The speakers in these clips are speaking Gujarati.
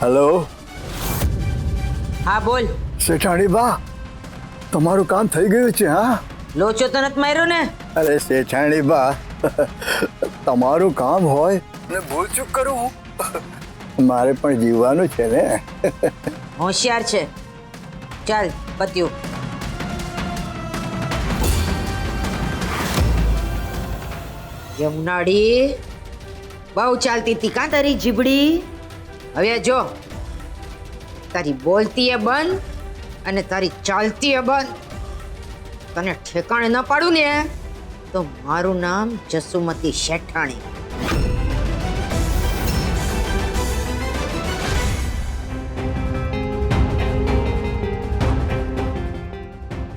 હેલો હા બોલ. શેઠાણી બા, તમારું કામ થઈ ગયું છે? હા, લોચો તો નથી માર્યો ને? અરે શેઠાણી બા, તમારું કામ હોય ને ભૂલ ચૂક કરું, મારે પણ જીવવાનું છે ને. હોશિયાર છે. ચાલ પત્યું. યમુનાડી બહુ ચાલતી હતી કાં તારી જીબડી? હવે જો, તારી બોલતી એ બંધ અને તારી ચાલતી એ બંધ. તને ઠેકાણે ન પાડું ને તો મારું નામ જસુમતી શેઠાણી.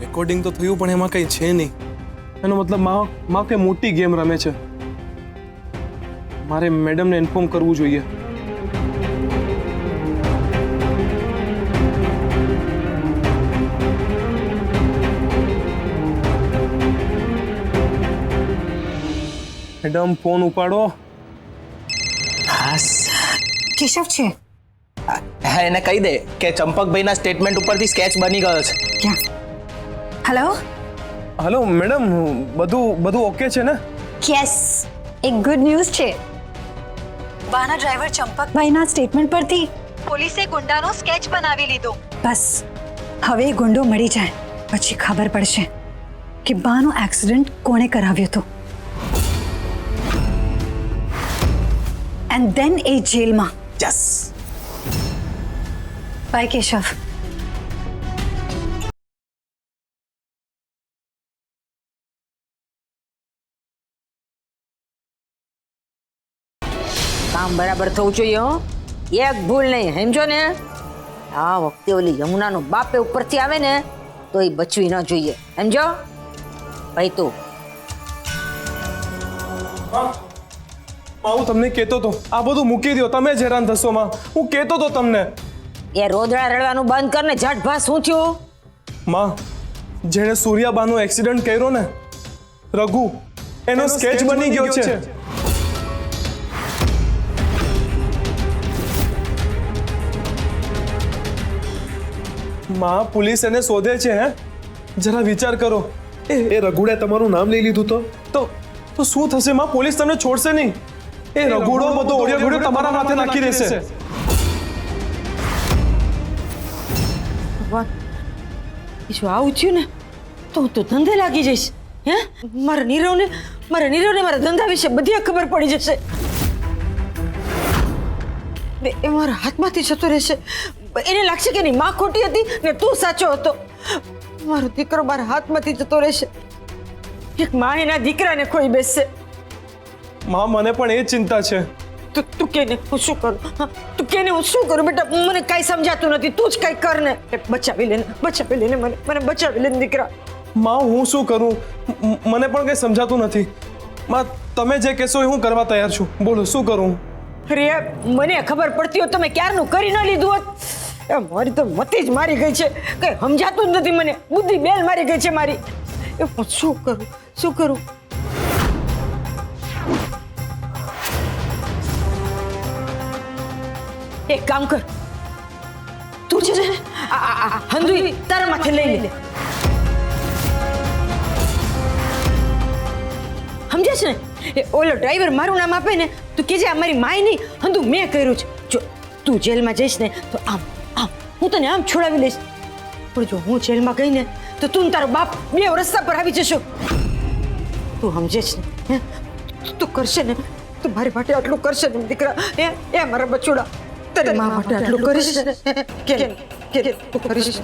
રેકોર્ડિંગ તો થયું પણ એમાં કંઈ છે નહીં. એનો મતલબ માં કે મોટી ગેમ રમે છે. મારે મેડમને ઇન્ફોર્મ કરવું જોઈએ. મેડમ ફોન ઉપાડો. કેશવ છે? હા, એને કહી દે કે ચંપકભાઈના સ્ટેટમેન્ટ ઉપરથી સ્કેચ બની ગયો છે. ક્યાં? હેલો હલો મેડમ, બધું ઓકે છે ને? યસ, એક ગુડ ન્યૂઝ છે. બાના ડ્રાઈવર ચંપકભાઈના સ્ટેટમેન્ટ પરથી પોલીસે ગુંડાનો સ્કેચ બનાવી લીધો. બસ હવે એ ગુંડો મળી જાય પછી ખબર પડશે કે બાનો એક્સિડન્ટ કોણે કરાવ્યો હતો. એન્ડ ધેન એ જેલમાં. યસ. બાય કેશવ. કામ બરાબર થવું જોઈએ હો. એક ભૂલ નહીં, સમજો ને? આ વખતે ઓલી યમુનાનો બાપે ઉપરથી આવે ને તો એ બચવી ન જોઈએ, સમજો? ભાઈ તું હું તમને કહેતો હતો આ બધું મૂકી દો, તમે જ હેરાન થશો માં. હું કહેતો હતો તમને. એ રોદડા રડવાનું બંધ કર ને ઝટ ભાસ. શું થયું? માં, જેણે સૂર્યાબાનો એક્સિડન્ટ કર્યો ને, રઘુ, એનો સ્કેચ બની ગયો છે. માં, પોલીસ એને શોધે છે. હે, જરા વિચાર કરો. એ રઘુડે તમારું નામ લઈ લીધું તો શું થશે માં? પોલીસ તમને છોડશે નહીં. એ રઘુડો બધો ઓડિયો ઘોડિયો તમારા માથે નાખી દેશે. ભગવાન, જો આવું થયું ને તો હું તો ધંધે લાગી જઈશ. હે, મારા નીરવને મારા ધંધા વિશે બધી ખબર પડી જશે. એ મારા હાથમાંથી જતો રહેશે. એને લાગશે કે એની માં ખોટી હતી ને તું સાચો હતો. મારો દીકરો મારા હાથમાંથી જતો રહેશે. એક માં એના દીકરાને ખોઈ બેસશે. માં, મને પણ એ ચિંતા છે. તું કે ને હું શું કરું? તું કે ને હું શું કરું? બેટા, મને કાંઈ સમજાતું નથી. તું જ કાંઈ કર ને. બચાવી લે મને બચાવી લે દીકરા. માં, હું શું કરું? મને પણ કંઈ સમજાતું નથી. માં, તમે જે કહેશો એ હું કરવા તૈયાર છું. બોલો, શું કરું? અરે, મને ખબર પડતી હોત તમે ક્યારનું કરી ન લીધું હોત. મારી તો મતી જ મારી ગઈ છે. કઈ સમજાતું જ નથી મને. બુદ્ધિ બેલ મારી ગઈ છે મારી. હું શું કરું? એક કામ કર, તું છે ને હંધુઈ તારા માથે લઈ લે. સમજે છે ને? એ ઓલો ડ્રાઈવર મારું નામ આપે ને તું કહેજે આ મારી માય નહીં, હંધુ મેં કર્યું છે. જો તું જેલમાં જઈશ ને તો આમ હું તને આમ છોડાવી લઈશ. પણ જો હું જેલમાં ગઈ ને તો તું તારો બાપ બે રસ્તા પર આવી જશો. તું સમજે છે ને? તું કરશે ને? તું મારી માટે આટલું કરશે ને દીકરા? એ મારા બચુડા, તને મા માટે આટલું કરીશ કે તું કરીશ?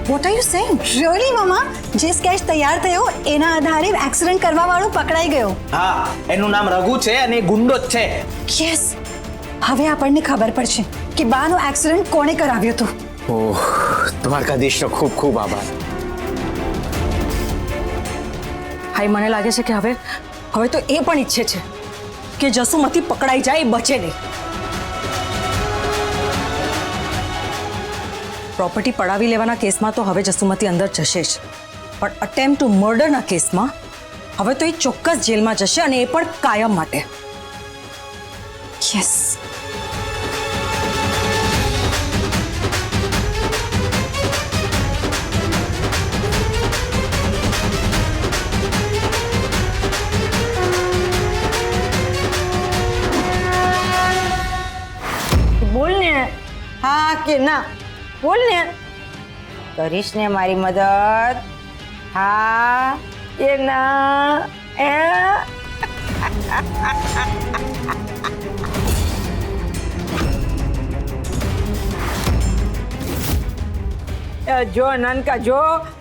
What are you saying? Really, mama? જે સ્કેચ તૈયાર થયો એના આધારે એક્સિડન્ટ કરવા વાળો પકડાઈ ગયો. હા, એનું નામ રઘુ છે અને એ ગુંડો જ છે. યસ, હવે આપણને ખબર પડશે કે બાનો એક્સિડન્ટ કોણે કરાવ્યો હતો. ઓહ, દ્વારકાધીશનો ખૂબ ખૂબ આભાર. હાઈ, મને લાગે છે કે હવે તો એ પણ ઈચ્છે છે કે જસુમતી પકડાઈ જાય, બચે નહીં. પ્રોપર્ટી પડાવી લેવાના કેસમાં તો હવે જસુમતી અંદર જશે જ, પણ અટેમ્પ્ટ ટુ મર્ડરના કેસમાં હવે તો એ ચોક્કસ જેલમાં જશે, અને એ પણ કાયમ માટે. યસ. બોલ ને, હા કે ના, બોલ ને. કરીશ ને મારી મદદ? હા કે ના? જો નાનકા જો,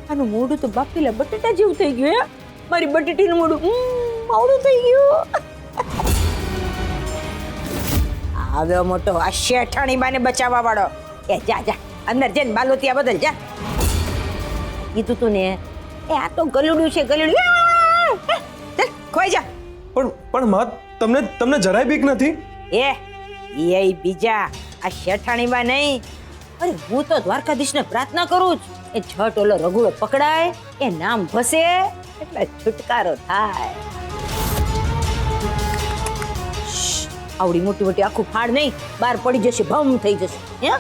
આનું મોઢું તો બાફેલા બટેટા જેવું થઈ ગયું. મારી બટેટીનું મોઢું માવડું થઈ ગયું. આવ્યો મોટો આ શેઠાણી બાને બચાવવા વાળો. એ જા જા અંદર જઈને બાલોતિયા બદલ જા. કીધું તું ને, એ આ તો ગલુડું છે, ગલુડું. ચાલ ખોઈ જા. પણ માં, તમને જરાય બીક નથી? એ બીજા આ શેઠાણી બા નહીં. અરે હું તો દ્વારકાધીશને પ્રાર્થના કરું છું, એ છઠ ઓલો રઘુડો પકડાય, એ નામ ભસે એટલે છુટકારો થાય. આવડી મોટી મોટી આખું ફાડ નહીં, બહાર પડી જશે, ભમ થઈ જશે. હે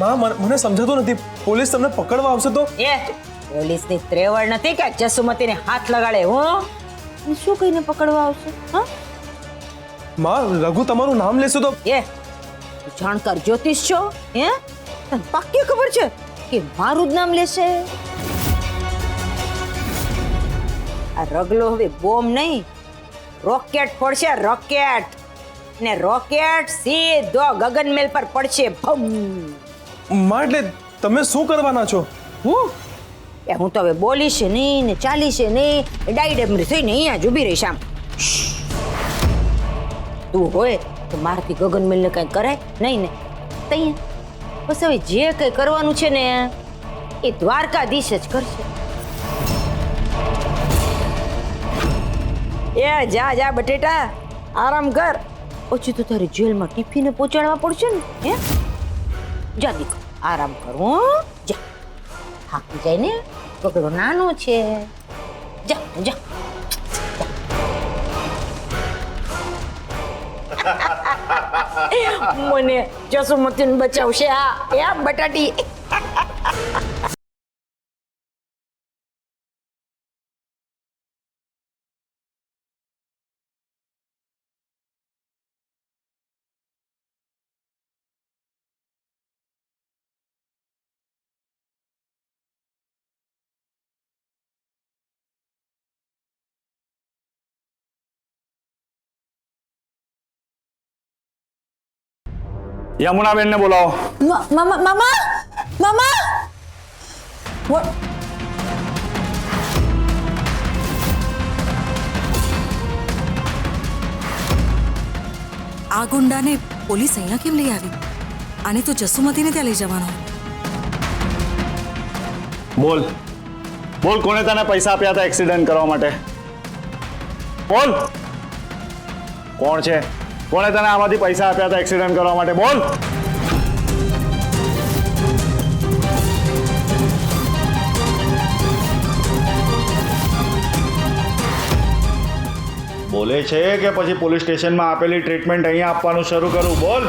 માં, મને સમજાતું નથી. પોલીસ તમને પકડવા આવશે તો? એ પોલીસની ત્રેવડ નથી કે જસુમતીને હાથ લગાડે. હું શું કહીને પકડવા આવશે? હા માં, રઘુ તમારું નામ લેશે તો? એ તું જાણકાર જ્યોતિષ છો? હે તને પાક્કી ખબર છે કે મારું જ નામ લેશે? આ રગલો હવે બોમ્બ નહીં, રોકેટ ફોડશે, રોકેટ. ને રોકેટ સીધો ગગનમેલ પર પડશે, ભમ. માં, એટલે તમે શું કરવાના છો? હું તો હવે બોલીશ નહીં ને ચાલીશ નહીં, ડાયડમરી થઈને અહીંયા જ ઊભી રહીશ આમ. તું હોય તો મારથી ગગનમેલને કંઈ કરાય નહીં ને તઈ. બસ હવે જે કંઈ કરવાનું છે ને એ દ્વારકાધીશ જ કરશે. એ જા જા બટેટા, આરામ કર. પછી તો તારી જેલમાં ટિફિને પહોંચાડવા પડશે ને. હે જા દીકરો, આરામ કર. હું જા, થાકી જાય ને, ગગડો નાનો છે. જા જા. મને જસુમતીને બચાવશે આ બટાટી. યમુનાબેન ને બોલાવો. મામા. આ ગુંડાને પોલીસ અહીંયા કેમ લઈ આવી? આને તો જસુમતીને ત્યાં લઈ જવાનો. બોલ કોને તને પૈસા આપ્યા હતા એક્સિડન્ટ કરવા માટે? બોલ, કોણ છે? કોણે તને આમાંથી પૈસા આપ્યા હતા એક્સિડન્ટ કરવા માટે? બોલ. બોલે છે કે પછી પોલીસ સ્ટેશનમાં આપેલી ટ્રીટમેન્ટ અહીંયા આપવાનું શરૂ કરું? બોલ.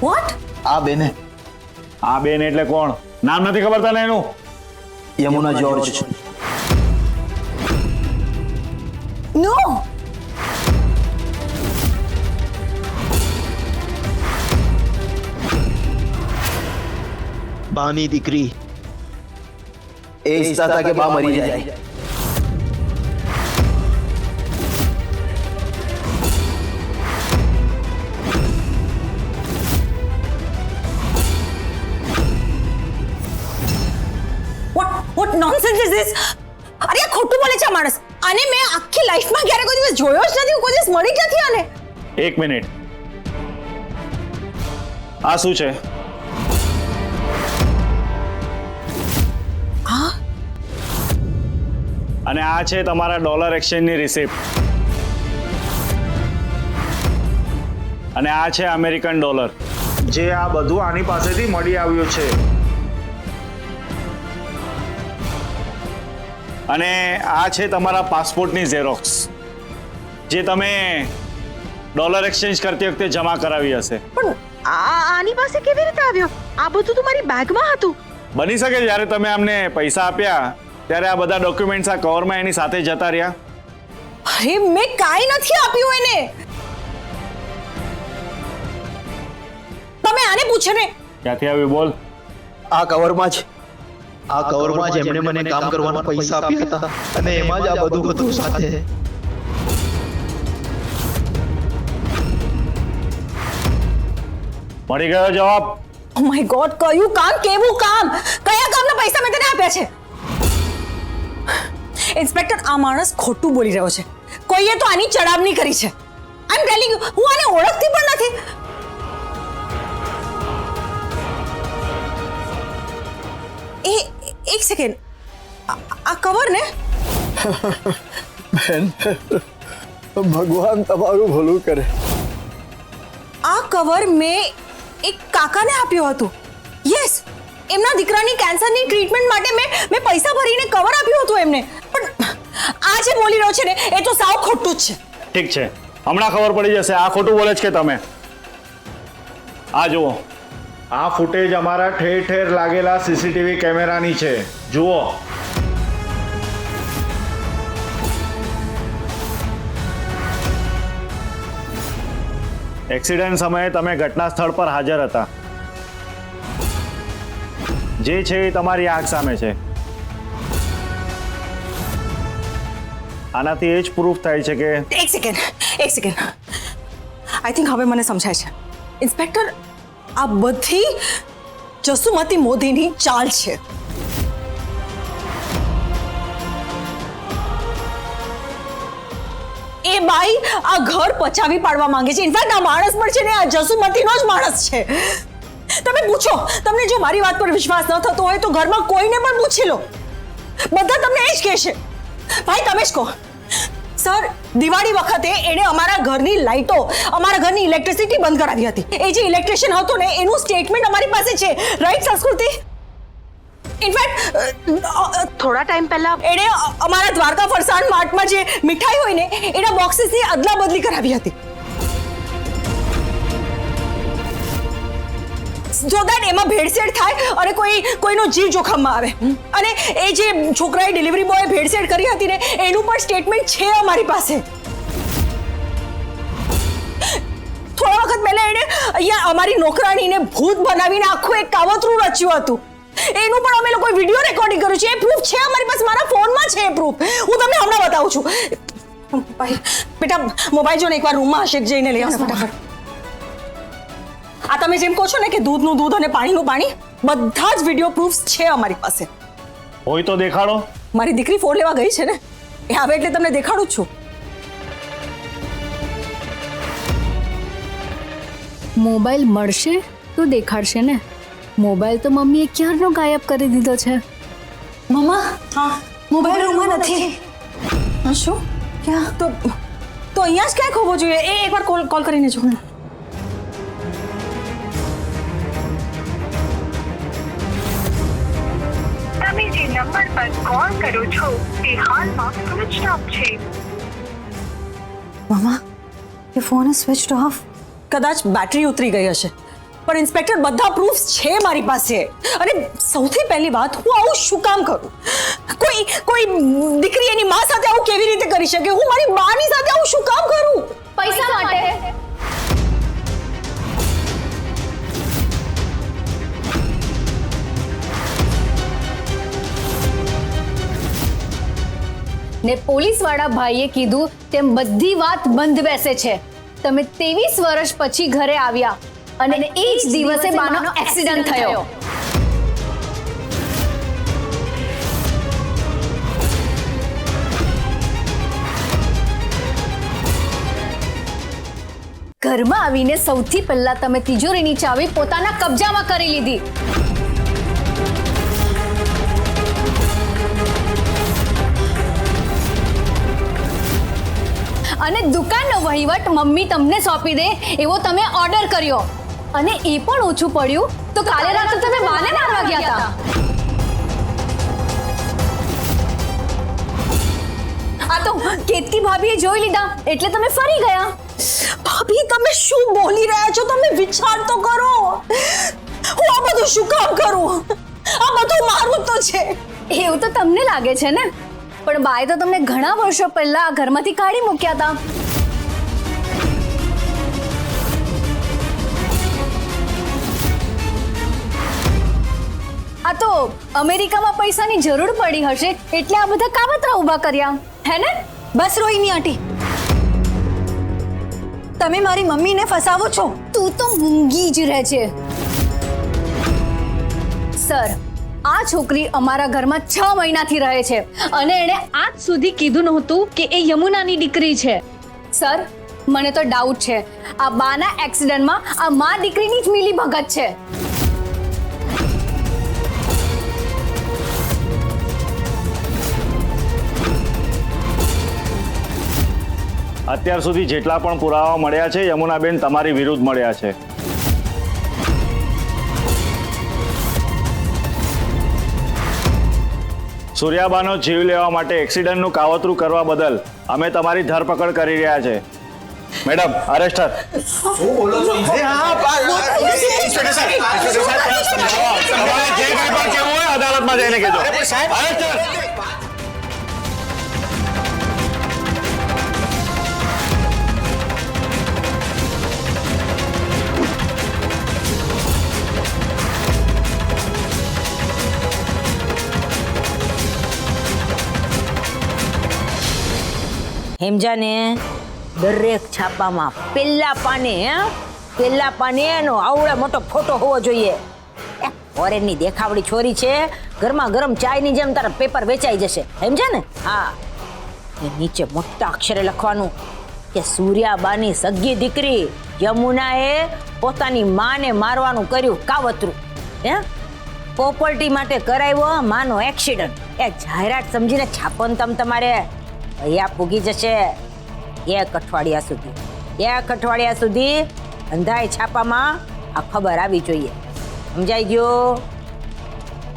વોટ? આ બેન એટલે કોણ? નામ નથી ખબર તને એનું? યમુના જ્યોર્જ. નો. બાની દીકરી. એ ઈચ્છતા હતા કે બા મરી જાય. માણસ, આને મેં આખી લાઈફમાં ક્યારે કોઈ દિવસ જોયો જ નથી, હું કોઈ દિવસ મળી જ નથી આને. એક મિનિટ, આ શું છે? અને આ છે તમારા ડોલર એક્સચેન્જની રિસિપ્ટ. અને આ છે અમેરિકન ડોલર, જે આ બધું આની પાસેથી મળી આવ્યું છે. અને આ છે તમારા પાસપોર્ટની ઝેરોક્સ, જે તમે ડોલર એક્સચેન્જ કરતી વખતે જમા કરાવી હશે. પણ આની પાસે કેવી રીતે આવ્યો? આ બધું તો મારી બેગમાં હતું. બની શકે જ્યારે તમે અમને પૈસા આપ્યા ત્યારે આ બધા ડોક્યુમેન્ટ્સ આ કવરમાં એની સાથે જતા રહ્યા. અરે મેં કાંઈ નથી આપ્યું એને. તમે આને પૂછો ને. ક્યાંથી આવ્યું બોલ? આ કવરમાં જ એમણે મને કામ કરવાના પૈસા આપ્યા હતા અને એમાં જ આ બધું હતું સાથે. મળી ગયો જવાબ? ઓ માય ગોડ, કયું કામ, કેવું કામ, કયા કામના પૈસા મેં તને આપ્યા છે? ઇન્સ્પેક્ટર, આ માણસ ખોટું બોલી રહ્યો છે. કોઈએ તો આની ચડાવણી કરી છે. આઈ એમ ટેલિંગ યુ, હું આને ઓળખતી પણ નથી. એક સેકન્ડ, આ કવર ને? બેન, ભગવાન તમારું ભલું કરે. આ કવર મેં એક કાકાને આપ્યું હતું. યસ, એમના દીકરાની કેન્સરની ટ્રીટમેન્ટ માટે મેં પૈસા ભરીને કવર આપ્યું હતું એમને. પણ આ જે બોલી રહ્યો છે ને, એ તો સાવ ખોટું જ છે. ઠીક છે, હમણાં ખબર પડી જશે આ ખોટું બોલે છે કે તમે. આ જુઓ, આ ફૂટેજ અમારા ઠેર ઠેર લાગેલા સીસીટીવી કેમેરાની છે. જુઓ. એક્સિડન્ટ સમયે તમે ઘટના સ્થળ પર હાજર હતા. જે છે એ તમારી આંખ સામે છે. આનાથી એ જ પ્રૂફ થાય છે કે એક સેકન્ડ, આઈ થિંક હવે મને સમજાય છે. ઇન્સ્પેક્ટર, આ બધી જસુમતી મોદીની ચાલ છે. એ બાઈ આ ઘર પચાવી પાડવા માંગે છે. ઇનફેક્ટ આ માણસ પણ છે ને આ જસુમતીનો જ માણસ છે. તમે પૂછો, તમને જો મારી વાત પર વિશ્વાસ ન થતો હોય તો ઘરમાં કોઈને પણ પૂછી લો, બધા તમને એ જ કહેશે. ભાઈ તમે જ કહો. સર, દિવાળી વખતે એણે અમારા ઘરની લાઈટો, અમારા ઘરની ઇલેક્ટ્રિસિટી બંધ કરાવી હતી. એ જે ઇલેક્ટ્રિશિયન હતો ને, એનું સ્ટેટમેન્ટ અમારી પાસે છે. રાઈટ સંસ્કૃતિ? ઇનફેક્ટ થોડા ટાઈમ પહેલા એણે અમારા દ્વારકા ફરસાણ માર્ટમાં જે મીઠાઈ હોય ને, એના બોક્સીસની અદલા બદલી કરાવી હતી. સો દેટ એમાં ભેળસેળ થાય અને કોઈનો જીવ જોખમમાં આવે. અને એ જે છોકરાએ ડિલિવરી બોય ભેળસેળ કરી હતી ને, એનું પણ સ્ટેટમેન્ટ છે અમારી પાસે. થોડા વખત પહેલા એણે અહીંયા અમારી નોકરાણીને ભૂત બનાવીને આખું એક કાવતરું રચ્યું હતું. એનું પણ અમે લોકોએ વિડીયો રેકોર્ડિંગ કર્યું છે. એ પ્રૂફ છે અમારી પાસે, મારા ફોનમાં છે એ પ્રૂફ. હું તમને હમણાં બતાવું છું. બેટા, મોબાઈલ જો ને એકવાર રૂમમાં હશે જઈને લઈ આવજો ફટાફટ. આ તમે જેમ કહો છો ને કે દૂધનું દૂધ અને પાણીનું પાણી, બધા જ વિડીયો પ્રૂફ્સ છે અમારી પાસે. હોય તો દેખાડો. મારી દીકરી ફોન લેવા ગઈ છે ને, એ આવે એટલે તમને દેખાડું જ છું. મોબાઈલ મળશે તો દેખાડશે ને. મોબાઈલ તો મમ્મીએ ક્યારનો ગાયબ કરી દીધો છે. મમ્મા, હા, મોબાઈલ રૂમમાં નથી. શું? ક્યાં? તો અહીંયા જ ક્યાંક હોવો જોઈએ. એ એકવાર કોલ કરીને જો. તમે જે નંબર પર કોલ કરો છો તે હાલમાં સ્વિચ ઓફ છે. મમ્મા, એ ફોન સ્વિચ ઓફ. કદાચ બેટરી ઉતરી ગઈ હશે. પણ ઇન્સ્પેક્ટર, બધા પ્રૂફ્સ છે મારી પાસે. અને સૌથી પહેલી વાત, હું આવું શું કામ કરું? કોઈ દીકરી એની માં સાથે આવું કેવી રીતે કરી શકે? હું મારી બાની સાથે આવું શું કામ કરું? પૈસા માટે. ને પોલીસ વાળા ભાઈએ કીધું તેમ બધી વાત બંધ બેસે છે. તમે 23 વર્ષ પછી ઘરે આવ્યા અને એ જ દિવસે બાનો એક્સિડન્ટ થયો. ઘરમાં આવીને સૌથી પહેલા તમે તિજોરીની ચાવી પોતાના કબજામાં કરી લીધી. અને દુકાનનો વહીવટ મમ્મી તમને સોંપી દે એવો તમે ઓર્ડર કર્યો. અને એ પણ ઓછું પડ્યું તો કાલે રાત્રે તમે બાને મારવા ગયા હતા. આ તો કેતકી ભાભીએ જોઈ લીધા એટલે તમે ફરી ગયા. ભાભી તમે શું બોલી રહ્યા છો? તમે વિચાર તો કરો. હું આ બધું શું કામ કરું? આ બધું મારું તો છે. એવું તો તમને લાગે છે ને, પણ બાએ તો તમને ઘણા વર્ષો પહેલા આ ઘરમાંથી કાઢી મૂક્યા હતા. આ તો અમેરિકામાં પૈસાની જરૂર પડી હશે એટલે આ બધા કાવતરા ઊભા કર્યા હે ને? બસ રોહિણી આંટી, તમે મારી મમ્મીને ફસાવો છો. તું તો મૂંગી જ રહે છે. સર, આ છોકરી અમારા ઘરમાં 6 મહિનાથી રહે છે અને એણે આજ સુધી કીધું નહોતું કે એ યમુનાની દીકરી છે. સર, મને તો ડાઉટ છે આ બાના એક્સિડન્ટમાં આ મા દીકરીની જ મિલી ભગત છે. અત્યાર સુધી જેટલા પણ પુરાવા મળ્યા છે યમુનાબેન તમારી વિરુદ્ધ મળ્યા છે. સૂર્યાબાનો જીવ લેવા માટે એક્સિડન્ટનું કાવતરું કરવા બદલ અમે તમારી ધરપકડ કરી રહ્યા છે. મેડમ, અરેસ્ટ હર. શું બોલો છો? તમારે જે કંઈ પણ કહેવું હોય અદાલતમાં જઈને કહેજો. અરેસ્ટ હર. હેમજાને દરેક છાપામાં પેલા પાને એનો આવડો મોટો ફોટો હોવો જોઈએ. ફોરેનની દેખાવડી છોરી છે, ગરમા ગરમ ચાયની જેમ તારા પેપર વેચાઈ જશે. સમજ્યા ને? હા. એ નીચે મોટા અક્ષરે લખવાનું કે સૂર્યાબાની સગી દીકરી યમુનાએ પોતાની માને મારવાનું કર્યું કાવતરું. પ્રોપર્ટી માટે કરાવ્યો માનો એક્સિડન્ટ. એ જાહેરાત સમજીને છાપન તમારે અહીંયા પૂગી જશે. એક અઠવાડિયા સુધી અંધાઈ છાપામાં આ ખબર આવી જોઈએ. સમજાઈ ગયો?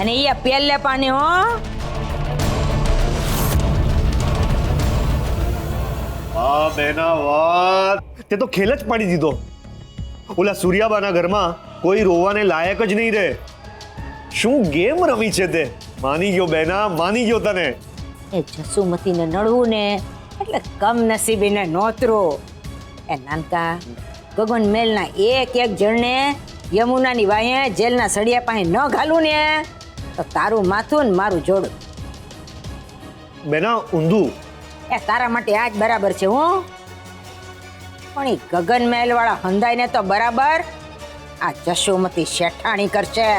અને એ પહેલે પાને હો. હા બેના વાત, તે તો ખેલ જ પાડી દીધો. ઓલા સૂર્યાબાના ઘરમાં કોઈ રોવાને લાયક જ નહીં રહે. શું ગેમ રમી છે તે? માની ગયો બેના, માની ગયો તને. એ જસુમતીને નડવું ને એટલે કમનસીબીને નોતરો. એ નાનકા ગગન મેલના એક જણને યમુનાની વાહે જેલના સળિયા પાસે ન ઘાલું ને તો તારું માથું ને મારું જોડું. બેના ઊંધું. એ તારા માટે આ જ બરાબર છે. હું પણ એ ગગન મહેલ વાળા હંધાઈને તો બરાબર આ જસુમતી શેઠાણી કરશે.